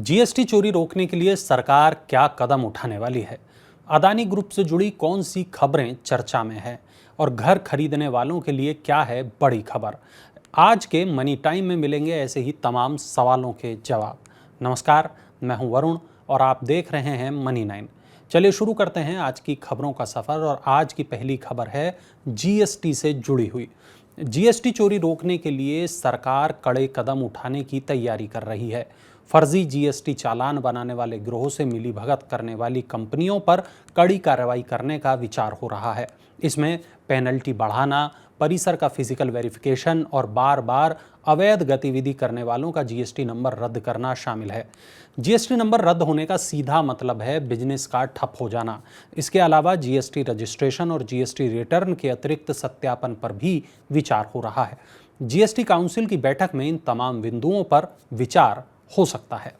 GST चोरी रोकने के लिए सरकार क्या कदम उठाने वाली है? अदानी ग्रुप से जुड़ी कौन सी खबरें चर्चा में है और घर खरीदने वालों के लिए क्या है बड़ी खबर? आज के मनी टाइम में मिलेंगे ऐसे ही तमाम सवालों के जवाब। नमस्कार, मैं हूं वरुण और आप देख रहे हैं मनी 9। चलिए शुरू करते हैं आज की खबरों का सफर और आज की पहली खबर है जीएसटी से जुड़ी हुई। जीएसटी चोरी रोकने के लिए सरकार कड़े कदम उठाने की तैयारी कर रही है। फर्जी जीएसटी चालान बनाने वाले गिरोह से मिलीभगत करने वाली कंपनियों पर कड़ी कार्रवाई करने का विचार हो रहा है। इसमें पेनल्टी बढ़ाना, परिसर का फिजिकल वेरिफिकेशन और बार बार अवैध गतिविधि करने वालों का जीएसटी नंबर रद्द करना शामिल है। जीएसटी नंबर रद्द होने का सीधा मतलब है बिजनेस का ठप हो जाना। इसके अलावा जीएसटी रजिस्ट्रेशन और जीएसटी रिटर्न के अतिरिक्त सत्यापन पर भी विचार हो रहा है। जीएसटी काउंसिल की बैठक में इन तमाम बिंदुओं पर विचार हो सकता है।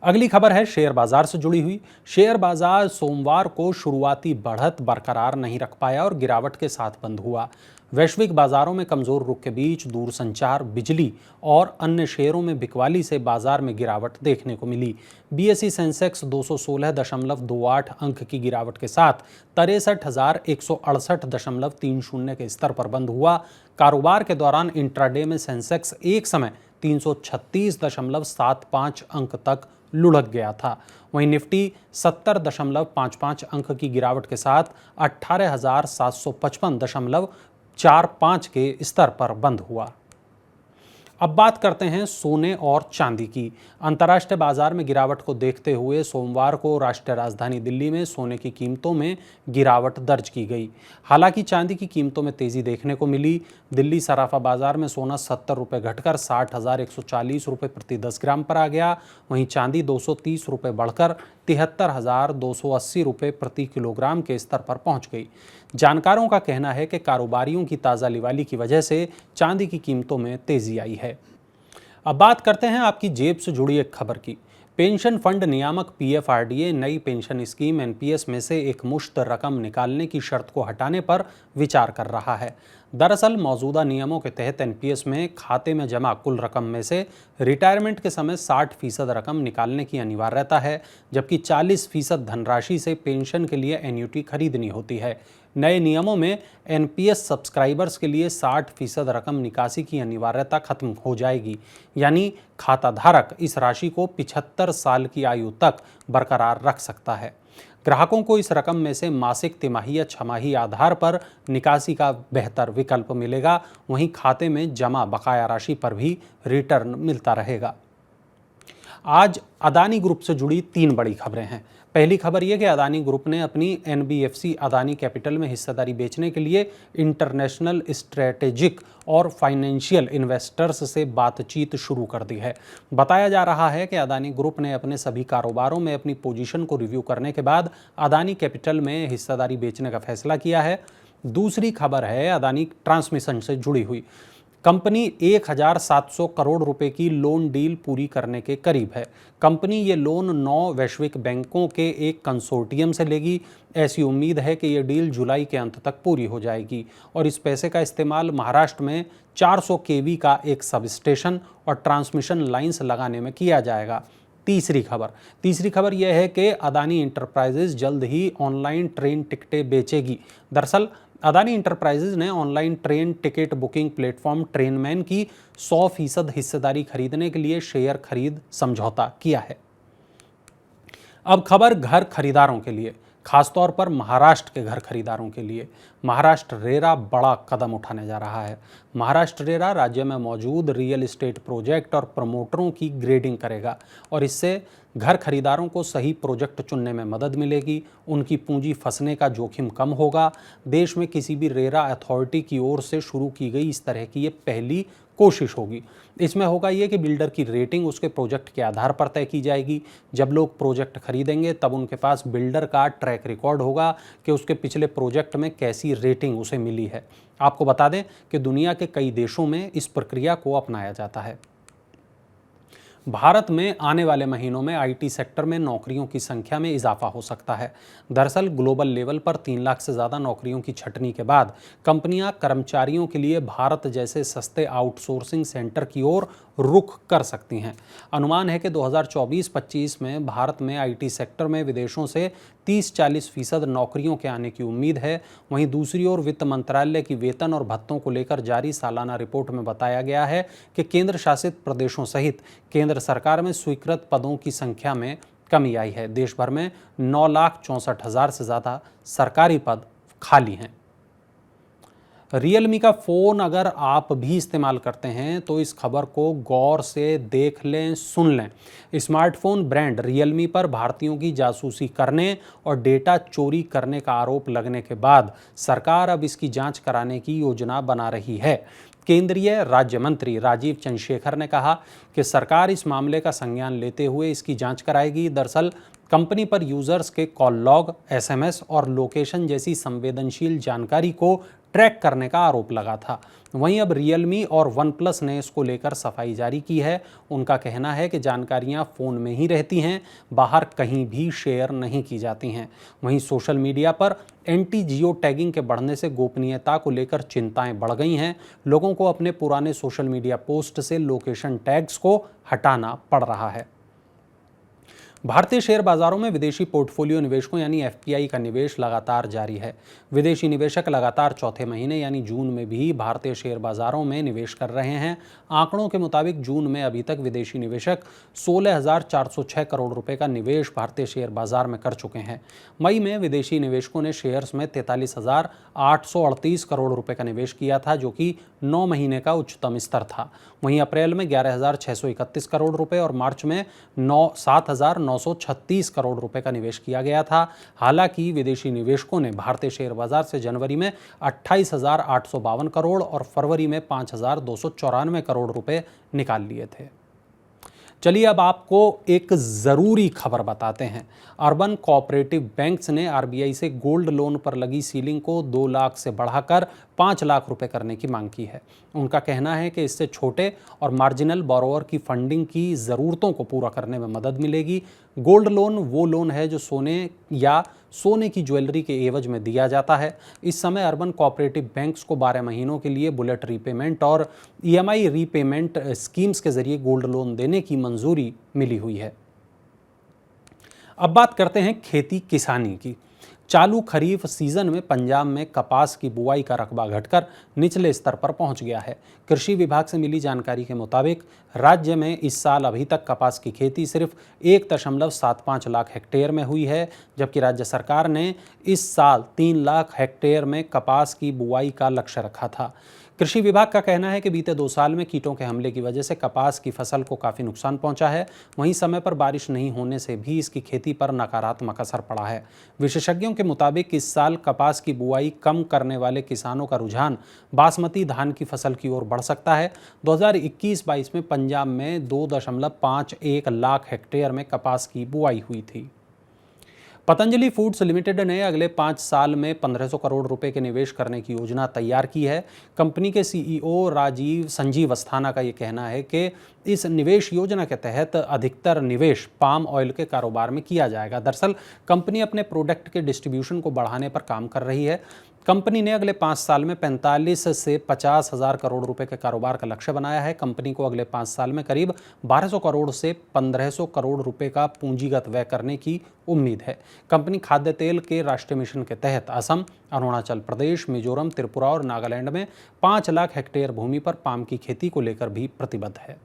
अगली खबर है शेयर बाजार से जुड़ी हुई। शेयर बाजार सोमवार को शुरुआती बढ़त बरकरार नहीं रख पाया और गिरावट के साथ बंद हुआ। वैश्विक बाजारों में कमजोर रुख के बीच दूरसंचार, बिजली और अन्य शेयरों में बिकवाली से बाजार में गिरावट देखने को मिली। बीएसई सेंसेक्स 216.28 अंक की गिरावट के साथ 63,168.30 के स्तर पर बंद हुआ। कारोबार के दौरान इंट्राडे में सेंसेक्स एक समय 336.75 अंक तक लुढ़क गया था। वहीं निफ्टी 70.55 अंक की गिरावट के साथ 18,755.45 के स्तर पर बंद हुआ। अब बात करते हैं सोने और चांदी की। अंतर्राष्ट्रीय बाजार में गिरावट को देखते हुए सोमवार को राष्ट्रीय राजधानी दिल्ली में सोने की कीमतों में गिरावट दर्ज की गई। हालांकि चांदी की कीमतों में तेजी देखने को मिली। दिल्ली सराफा बाजार में सोना 70 रुपये घटकर 60,140 रुपये प्रति 10 ग्राम पर आ गया। वहीं चांदी 230 रुपये बढ़कर 73,280 रुपये प्रति किलोग्राम के स्तर पर पहुंच गई। जानकारों का कहना है कि कारोबारियों की ताज़ा लिवाली की वजह से चांदी की कीमतों में तेजी आई है। अब बात करते हैं आपकी जेब से जुड़ी एक खबर की। पेंशन फंड नियामक पीएफआरडीए नई पेंशन स्कीम एनपीएस में से एक मुश्त रकम निकालने की शर्त को हटाने पर विचार कर रहा है। दरअसल मौजूदा नियमों के तहत एनपीएस में खाते में जमा कुल रकम में से रिटायरमेंट के समय 60% रकम निकालने की अनिवार्यता है, जबकि 40% धनराशि से पेंशन के लिए एन्युटी खरीदनी होती है। नए नियमों में एनपीएस सब्सक्राइबर्स के लिए 60% रकम निकासी की अनिवार्यता खत्म हो जाएगी, यानी खाता धारक इस राशि को 75 साल की आयु तक बरकरार रख सकता है। ग्राहकों को इस रकम में से मासिक, तिमाही या छमाही आधार पर निकासी का बेहतर विकल्प मिलेगा। वहीं खाते में जमा बकाया राशि पर भी रिटर्न मिलता रहेगा। आज अदानी ग्रुप से जुड़ी 3 बड़ी खबरें हैं। पहली खबर यह कि अदानी ग्रुप ने अपनी एनबीएफसी अदानी कैपिटल में हिस्सेदारी बेचने के लिए इंटरनेशनल स्ट्रेटेजिक और फाइनेंशियल इन्वेस्टर्स से बातचीत शुरू कर दी है। बताया जा रहा है कि अदानी ग्रुप ने अपने सभी कारोबारों में अपनी पोजीशन को रिव्यू करने के बाद अदानी कैपिटल में हिस्सेदारी बेचने का फैसला किया है। दूसरी खबर है अदानी ट्रांसमिशन से जुड़ी हुई। कंपनी 1,700 करोड़ रुपए की लोन डील पूरी करने के करीब है। कंपनी ये लोन 9 वैश्विक बैंकों के एक कंसोर्टियम से लेगी। ऐसी उम्मीद है कि ये डील जुलाई के अंत तक पूरी हो जाएगी और इस पैसे का इस्तेमाल महाराष्ट्र में 400 केवी का एक सब स्टेशन और ट्रांसमिशन लाइन्स लगाने में किया जाएगा। तीसरी खबर यह है कि अदानी इंटरप्राइजेज जल्द ही ऑनलाइन ट्रेन टिकटें बेचेगी। दरअसल अदानी इंटरप्राइजेज ने online train ticket booking platform Trainman की 100% हिस्सेदारी खरीदने के लिए शेयर खरीद समझौता किया है। अब खबर घर खरीदारों के लिए, खासतौर पर महाराष्ट्र के घर खरीदारों के लिए। महाराष्ट्र रेरा बड़ा कदम उठाने जा रहा है। महाराष्ट्र रेरा राज्य में मौजूद रियल एस्टेट प्रोजेक्ट और प्रमोटरों की ग्रेडिंग करेगा और इससे घर खरीदारों को सही प्रोजेक्ट चुनने में मदद मिलेगी। उनकी पूंजी फंसने का जोखिम कम होगा। देश में किसी भी रेरा अथॉरिटी की ओर से शुरू की गई इस तरह की ये पहली कोशिश होगी। इसमें होगा ये कि बिल्डर की रेटिंग उसके प्रोजेक्ट के आधार पर तय की जाएगी। जब लोग प्रोजेक्ट खरीदेंगे तब उनके पास बिल्डर का ट्रैक रिकॉर्ड होगा कि उसके पिछले प्रोजेक्ट में कैसी रेटिंग उसे मिली है। आपको बता दें कि दुनिया के कई देशों में इस प्रक्रिया को अपनाया जाता है। भारत में आने वाले महीनों में आईटी सेक्टर में नौकरियों की संख्या में इजाफा हो सकता है। दरअसल ग्लोबल लेवल पर 3 लाख से ज़्यादा नौकरियों की छंटनी के बाद कंपनियां कर्मचारियों के लिए भारत जैसे सस्ते आउटसोर्सिंग सेंटर की ओर रुख कर सकती हैं। अनुमान है कि 2024-25 में भारत में आईटी सेक्टर में विदेशों से 30-40% नौकरियों के आने की उम्मीद है। वहीं दूसरी ओर वित्त मंत्रालय की वेतन और भत्तों को लेकर जारी सालाना रिपोर्ट में बताया गया है कि केंद्र शासित प्रदेशों सहित केंद्र सरकार में स्वीकृत पदों की संख्या में कमी आई है। देश भर में 9,64,000 से ज़्यादा सरकारी पद खाली हैं। रियलमी का फ़ोन अगर आप भी इस्तेमाल करते हैं तो इस खबर को गौर से देख लें, सुन लें। स्मार्टफोन ब्रांड रियलमी पर भारतीयों की जासूसी करने और डेटा चोरी करने का आरोप लगने के बाद सरकार अब इसकी जांच कराने की योजना बना रही है। केंद्रीय राज्य मंत्री राजीव चंद्रशेखर ने कहा कि सरकार इस मामले का संज्ञान लेते हुए इसकी जांच कराएगी। दरअसल कंपनी पर यूजर्स के कॉल लॉग, एसएमएस और लोकेशन जैसी संवेदनशील जानकारी को ट्रैक करने का आरोप लगा था। वहीं अब रियलमी और वन प्लस ने इसको लेकर सफाई जारी की है। उनका कहना है कि जानकारियां फ़ोन में ही रहती हैं, बाहर कहीं भी शेयर नहीं की जाती हैं। वहीं सोशल मीडिया पर एंटी जियो टैगिंग के बढ़ने से गोपनीयता को लेकर चिंताएं बढ़ गई हैं। लोगों को अपने पुराने सोशल मीडिया पोस्ट से लोकेशन टैग्स को हटाना पड़ रहा है। भारतीय शेयर बाजारों में विदेशी पोर्टफोलियो निवेशकों यानी एफपीआई का निवेश लगातार जारी है। विदेशी निवेशक लगातार चौथे महीने यानी जून में भी भारतीय शेयर बाजारों में निवेश कर रहे हैं। आंकड़ों के मुताबिक जून में अभी तक विदेशी निवेशक 16,406 करोड़ रुपए का निवेश भारतीय शेयर बाजार में कर चुके हैं। मई में विदेशी निवेशकों ने शेयर्स में 43,838 करोड़ रुपए का निवेश किया था, जो कि 9 महीने का उच्चतम स्तर था। वहीं अप्रैल में 11,631 करोड़ रुपए और मार्च में 7,936 करोड़ रुपए का निवेश किया गया था। हालांकि विदेशी निवेशकों ने भारतीय शेयर बाजार से जनवरी में 28,852 करोड़ और फरवरी में 5,294 करोड़ रुपए निकाल लिए थे। चलिए अब आपको एक ज़रूरी खबर बताते हैं। अर्बन कोऑपरेटिव बैंक्स ने आरबीआई से गोल्ड लोन पर लगी सीलिंग को 2 लाख से बढ़ाकर 5 लाख रुपए करने की मांग की है। उनका कहना है कि इससे छोटे और मार्जिनल बोरोवर की फंडिंग की ज़रूरतों को पूरा करने में मदद मिलेगी। गोल्ड लोन वो लोन है जो सोने या सोने की ज्वेलरी के एवज में दिया जाता है। इस समय अर्बन कोऑपरेटिव बैंक्स को 12 महीनों के लिए बुलेट रीपेमेंट और ईएमआई रीपेमेंट स्कीम्स के जरिए गोल्ड लोन देने की मंजूरी मिली हुई है। अब बात करते हैं खेती किसानी की। चालू खरीफ सीजन में पंजाब में कपास की बुआई का रकबा घटकर निचले स्तर पर पहुंच गया है। कृषि विभाग से मिली जानकारी के मुताबिक राज्य में इस साल अभी तक कपास की खेती सिर्फ 1.75 लाख हेक्टेयर में हुई है, जबकि राज्य सरकार ने इस साल 3 लाख हेक्टेयर में कपास की बुआई का लक्ष्य रखा था। कृषि विभाग का कहना है कि बीते 2 साल में कीटों के हमले की वजह से कपास की फसल को काफ़ी नुकसान पहुंचा है। वहीं समय पर बारिश नहीं होने से भी इसकी खेती पर नकारात्मक असर पड़ा है। विशेषज्ञों के मुताबिक इस साल कपास की बुआई कम करने वाले किसानों का रुझान बासमती धान की फसल की ओर बढ़ सकता है। 2021-22 में पंजाब में 2.51 लाख हेक्टेयर में कपास की बुआई हुई थी। पतंजलि फूड्स लिमिटेड ने अगले 5 साल में 1500 करोड़ रुपए के निवेश करने की योजना तैयार की है। कंपनी के सीईओ संजीव अस्थाना का ये कहना है कि इस निवेश योजना के तहत अधिकतर निवेश पाम ऑयल के कारोबार में किया जाएगा। दरअसल कंपनी अपने प्रोडक्ट के डिस्ट्रीब्यूशन को बढ़ाने पर काम कर रही है। कंपनी ने अगले 5 साल में 45 से 50 हज़ार करोड़ रुपए के कारोबार का लक्ष्य बनाया है। कंपनी को अगले 5 साल में करीब 1200 करोड़ से 1500 करोड़ रुपए का पूंजीगत व्यय करने की उम्मीद है। कंपनी खाद्य तेल के राष्ट्रीय मिशन के तहत असम, अरुणाचल प्रदेश, मिजोरम, त्रिपुरा और नागालैंड में 5 लाख हेक्टेयर भूमि पर पाम की खेती को लेकर भी प्रतिबद्ध है।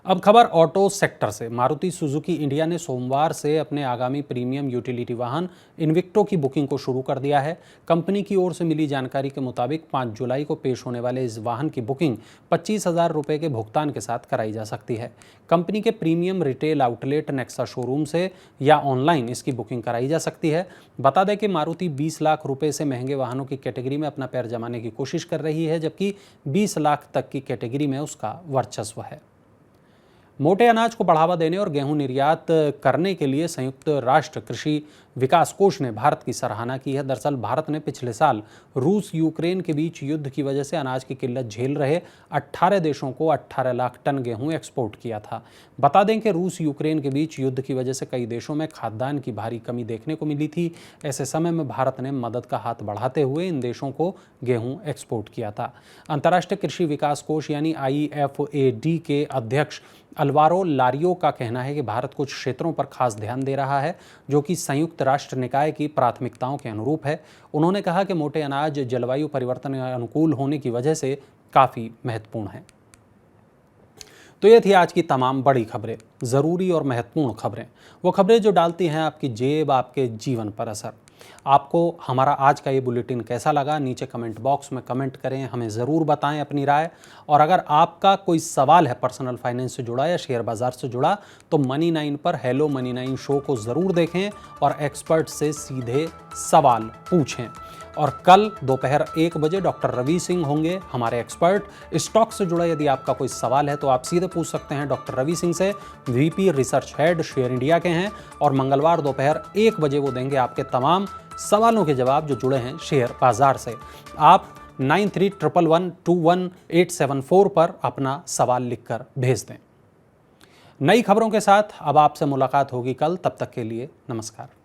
अब खबर ऑटो सेक्टर से। मारुति सुजुकी इंडिया ने सोमवार से अपने आगामी प्रीमियम यूटिलिटी वाहन इन्विक्टो की बुकिंग को शुरू कर दिया है। कंपनी की ओर से मिली जानकारी के मुताबिक 5 जुलाई को पेश होने वाले इस वाहन की बुकिंग 25,000 रुपये के भुगतान के साथ कराई जा सकती है। कंपनी के premium retail outlet Nexa showroom से या ऑनलाइन इसकी बुकिंग कराई जा सकती है। बता दें कि मारुति 20 लाख रुपये से महंगे वाहनों की कैटेगरी में अपना पैर जमाने की कोशिश कर रही है, जबकि 20 लाख तक की कैटेगरी में उसका वर्चस्व है। मोटे अनाज को बढ़ावा देने और गेहूं निर्यात करने के लिए संयुक्त राष्ट्र कृषि विकास कोष ने भारत की सराहना की है। दरअसल भारत ने पिछले साल रूस यूक्रेन के बीच युद्ध की वजह से अनाज की किल्लत झेल रहे 18 देशों को 18 लाख टन गेहूं एक्सपोर्ट किया था। बता दें कि रूस यूक्रेन के बीच युद्ध की वजह से कई देशों में खाद्यान्न की भारी कमी देखने को मिली थी। ऐसे समय में भारत ने मदद का हाथ बढ़ाते हुए इन देशों को गेहूं एक्सपोर्ट किया था। अंतर्राष्ट्रीय कृषि विकास कोष यानी IFAD के अध्यक्ष अल्वारो लारियो का कहना है कि भारत कुछ क्षेत्रों पर खास ध्यान दे रहा है जो कि संयुक्त राष्ट्र निकाय की प्राथमिकताओं के अनुरूप है। उन्होंने कहा कि मोटे अनाज जलवायु परिवर्तन के अनुकूल होने की वजह से काफ़ी महत्वपूर्ण है। तो ये थी आज की तमाम बड़ी खबरें, ज़रूरी और महत्वपूर्ण खबरें, वो खबरें जो डालती हैं आपकी जेब, आपके जीवन पर असर। आपको हमारा आज का ये बुलेटिन कैसा लगा, नीचे कमेंट बॉक्स में कमेंट करें, हमें ज़रूर बताएं अपनी राय। और अगर आपका कोई सवाल है पर्सनल फाइनेंस से जुड़ा या शेयर बाज़ार से जुड़ा, तो मनी 9 पर हेलो मनी 9 शो को ज़रूर देखें और एक्सपर्ट से सीधे सवाल पूछें। और कल दोपहर 1 बजे डॉक्टर रवि सिंह होंगे हमारे एक्सपर्ट। स्टॉक से जुड़ा यदि आपका कोई सवाल है तो आप सीधे पूछ सकते हैं डॉक्टर रवि सिंह से। VP research head share India के हैं और मंगलवार दोपहर 1 बजे वो देंगे आपके तमाम सवालों के जवाब जो जुड़े हैं शेयर बाजार से। आप 9311121874 पर अपना सवाल लिखकर भेज दें। नई खबरों के साथ अब आपसे मुलाकात होगी कल, तब तक के लिए नमस्कार।